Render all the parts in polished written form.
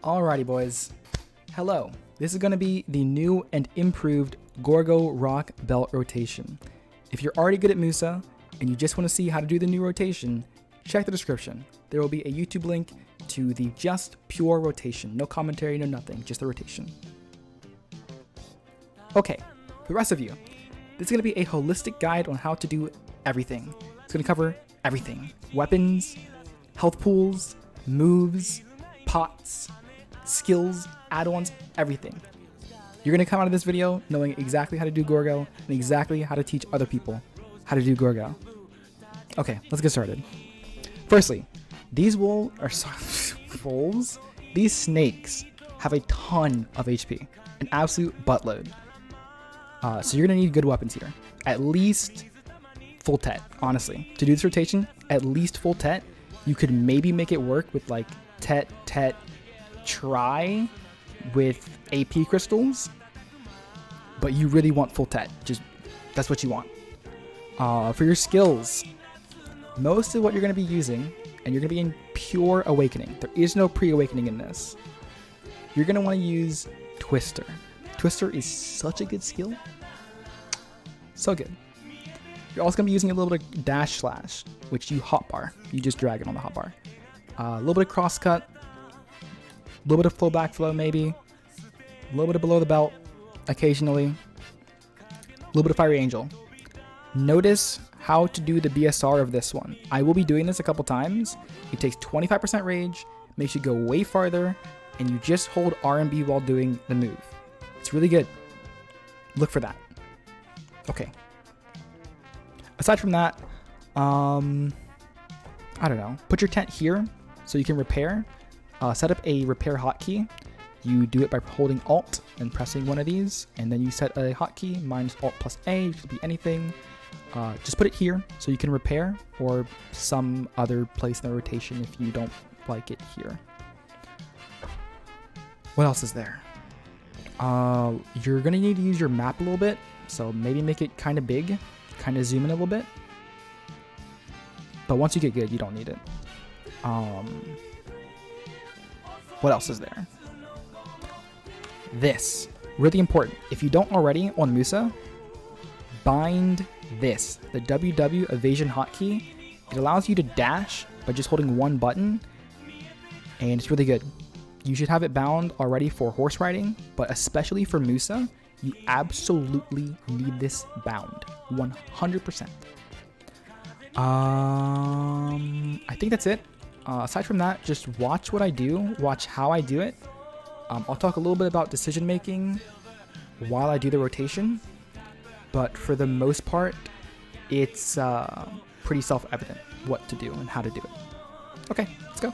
Alrighty boys, hello. This is going to be the new and improved Gorgo rock belt rotation. If you're already good at Musa and you just want to see how to do the new rotation, check the description. There will be a YouTube link to the just pure rotation. No commentary, no nothing, just the rotation. Okay, for the rest of you, this is going to be a holistic guide on how to do everything. It's going to cover everything. Weapons, health pools, moves, pots, skills, add-ons, everything. You're going to come out of this video knowing exactly how to do Gorgo and exactly how to teach other people how to do Gorgo. Okay, let's get started. Firstly, these wolves, these snakes have a ton of HP, an absolute buttload. So you're going to need good weapons here. At least full tet, honestly. To do this rotation, at least full tet. You could maybe make it work with like tet, try with AP crystals, but you really want full tet. Just that's what you want. For your skills, most of what you're going to be using, and you're going to be in pure awakening. There is no pre-awakening in this. You're going to want to use Twister. Twister is such a good skill. So good. You're also going to be using a little bit of dash slash, which you hotbar. You just drag it on the hotbar. A little bit of crosscut. A little bit of flow backflow maybe. A little bit of below the belt occasionally. A little bit of fiery angel. Notice how to do the BSR of this one. I will be doing this a couple times. It takes 25% rage, makes you go way farther, and you just hold R and B while doing the move. It's really good. Look for that. Okay. Aside from that, I don't know. Put your tent here so you can repair. Set up a repair hotkey. You do it by holding Alt and pressing one of these, and then you set a hotkey. Mine's Alt plus A. It could be anything. Just put it here so you can repair, or some other place in the rotation if you don't like it here. What else is there? You're gonna need to use your map a little bit, so maybe make it kind of big, kind of zoom in a little bit. But once you get good, you don't need it. What else is there? This, really important. If you don't already on Musa, bind this, the WW evasion hotkey. It allows you to dash by just holding one button, and it's really good. You should have it bound already for horse riding, but especially for Musa, you absolutely need this bound, 100%. I think that's it. Aside from that, just watch what I do, watch how I do it. I'll talk a little bit about decision making while I do the rotation, but for the most part, it's pretty self-evident what to do and how to do it. Okay, let's go.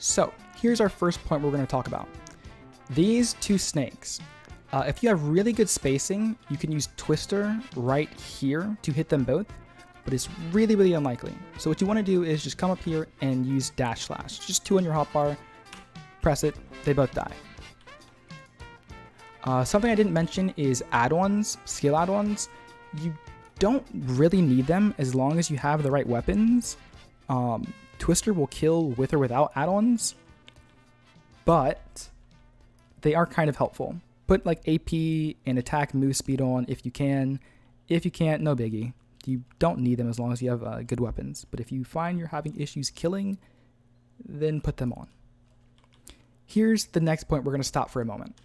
So here's our first point we're going to talk about. These two snakes. If you have really good spacing, you can use Twister right here to hit them both, but it's really, really unlikely. So what you want to do is just come up here and use dash slash. Just 2 on your hotbar, press it, they both die. Something I didn't mention is add-ons, skill add-ons. You don't really need them as long as you have the right weapons. Twister will kill with or without add-ons, but they are kind of helpful. Put like AP and attack move speed on if you can. If you can't, no biggie. You don't need them as long as you have good weapons. But if you find you're having issues killing, then put them on. Here's the next point we're going to stop for a moment.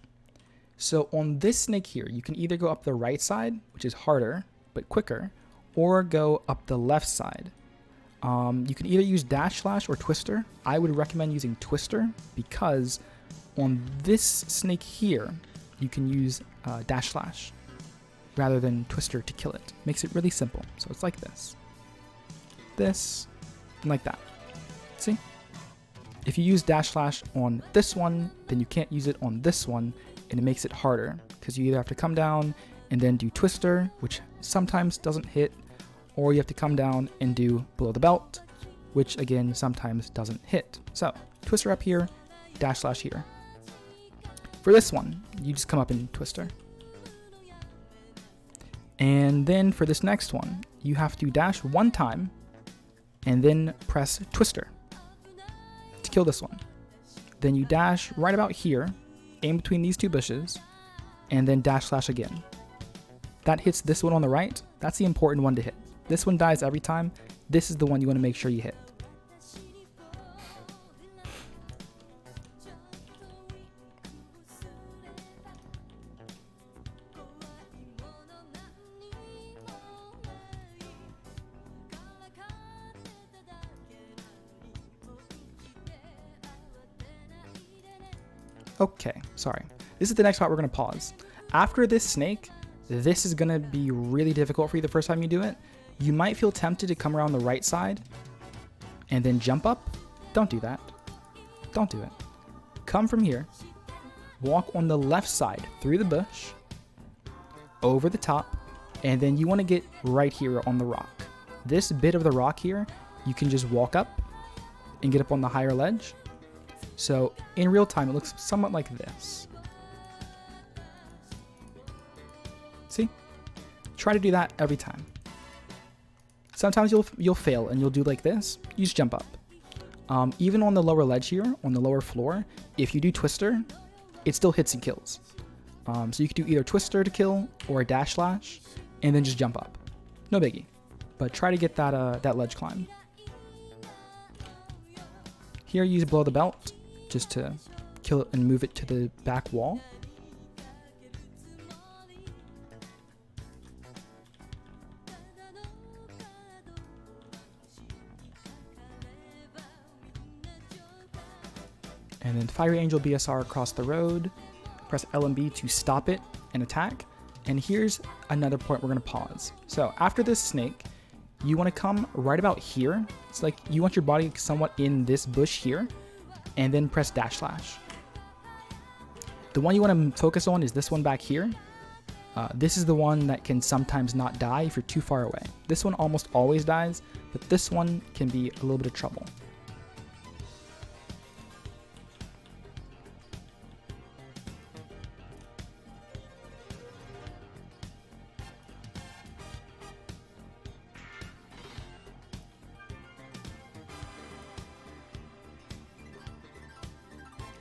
So on this snake here, you can either go up the right side, which is harder but quicker, or go up the left side. You can either use dash slash or Twister. I would recommend using Twister because on this snake here, you can use dash slash rather than Twister to kill it. Makes it really simple. So it's like this, and like that. See? If you use dash slash on this one, then you can't use it on this one, and it makes it harder because you either have to come down and then do twister, which sometimes doesn't hit, or you have to come down and do below the belt, which again sometimes doesn't hit. So twister up here, dash slash here. For this one, you just come up and twister. And then for this next one, you have to dash one time and then press twister to kill this one. Then you dash right about here, aim between these two bushes, and then dash slash again. That hits this one on the right. That's the important one to hit. This one dies every time. This is the one you want to make sure you hit. Okay, sorry. This is the next part we're going to pause. After this snake, this is going to be really difficult for you the first time you do it. You might feel tempted to come around the right side and then jump up. Don't do that. Don't do it. Come from here, walk on the left side through the bush, over the top, and then you want to get right here on the rock. This bit of the rock here, you can just walk up and get up on the higher ledge. So in real time, it looks somewhat like this. See? Try to do that every time. Sometimes you'll fail and you'll do like this. You just jump up. Even on the lower ledge here, on the lower floor, if you do twister, it still hits and kills. So you could do either twister to kill or a dash slash, and then just jump up. No biggie. But try to get that ledge climb. Here, use below the belt just to kill it and move it to the back wall. And then Fire Angel BSR across the road. Press L and B to stop it and attack. And here's another point we're going to pause. So after this snake, you want to come right about here. It's like you want your body somewhat in this bush here, and then press dash slash. The one you want to focus on is this one back here. This is the one that can sometimes not die if you're too far away. This one almost always dies, but this one can be a little bit of trouble.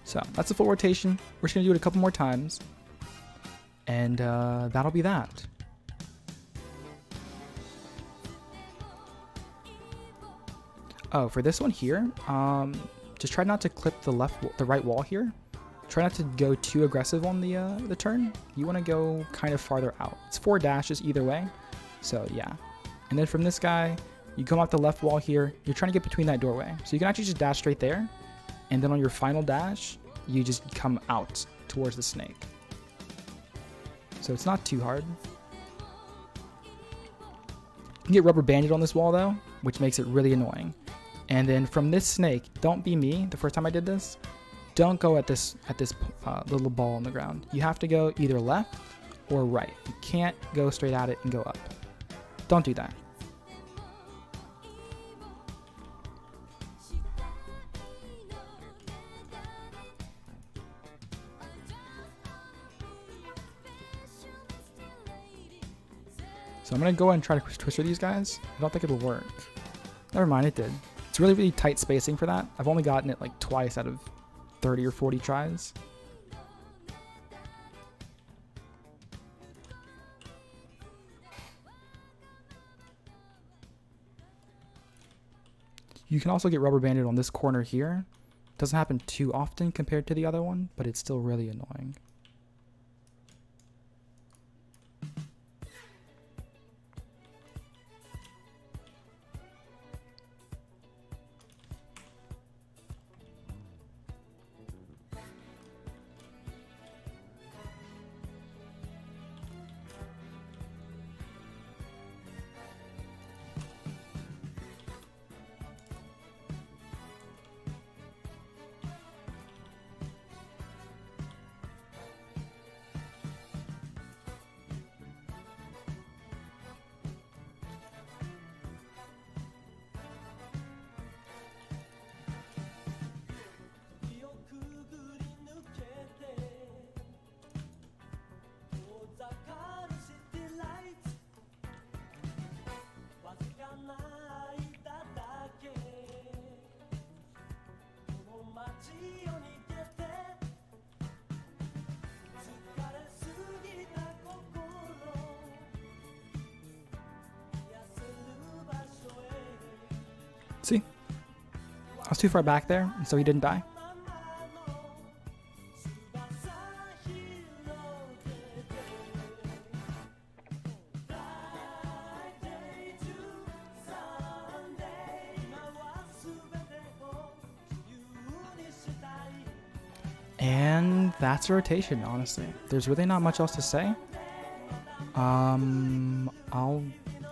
So that's a full rotation. We're just gonna do it a couple more times, and that'll be that. Oh, for this one here, just try not to clip the right wall here. Try not to go too aggressive on the turn. You want to go kind of farther out. It's 4 dashes either way, so yeah. And then from this guy, you come off the left wall here. You're trying to get between that doorway, so you can actually just dash straight there. And then on your final dash, you just come out towards the snake. So it's not too hard. You can get rubber banded on this wall though, which makes it really annoying. And then from this snake, don't be me. The first time I did this, don't go at this little ball on the ground. You have to go either left or right. You can't go straight at it and go up. Don't do that. So I'm going to go and try to twister these guys. I don't think it'll work. Never mind, it did. It's really, really tight spacing for that. I've only gotten it like twice out of 30 or 40 tries. You can also get rubber banded on this corner here. Doesn't happen too often compared to the other one, but it's still really annoying. See? I was too far back there, and so he didn't die. And that's a rotation, honestly. There's really not much else to say. I'll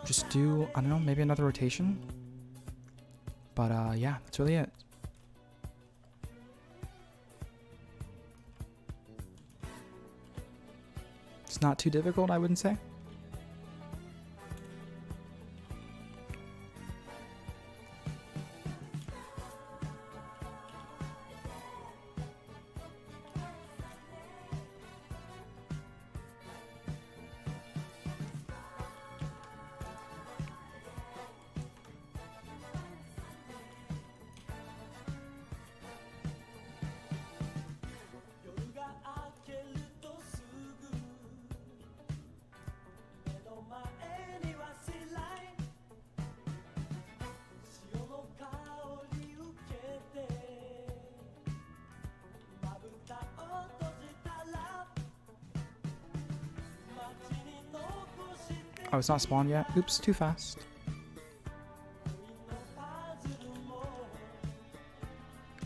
just do, I don't know, maybe another rotation. But yeah, that's really it. It's not too difficult, I wouldn't say. Oh, it's not spawned yet. Oops, too fast.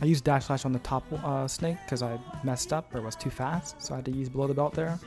I used dash slash on the top snake because I messed up or was too fast, so I had to use below the belt there.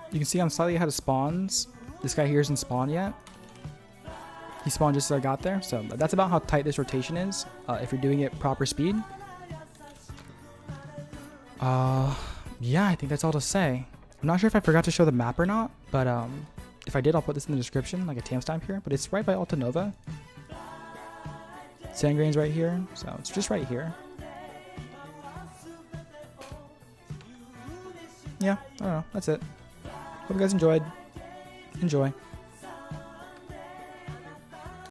You can see I'm slightly ahead of spawns. This guy here isn't spawned yet. He spawned just as I got there, so that's about how tight this rotation is, if you're doing it proper speed. Yeah, I think that's all to say. I'm not sure if I forgot to show the map or not, but if I did, I'll put this in the description, like a timestamp here, but it's right by Alta Nova. Sand grains right here, so it's just right here. Yeah, I don't know, that's it. Hope you guys enjoyed. Enjoy.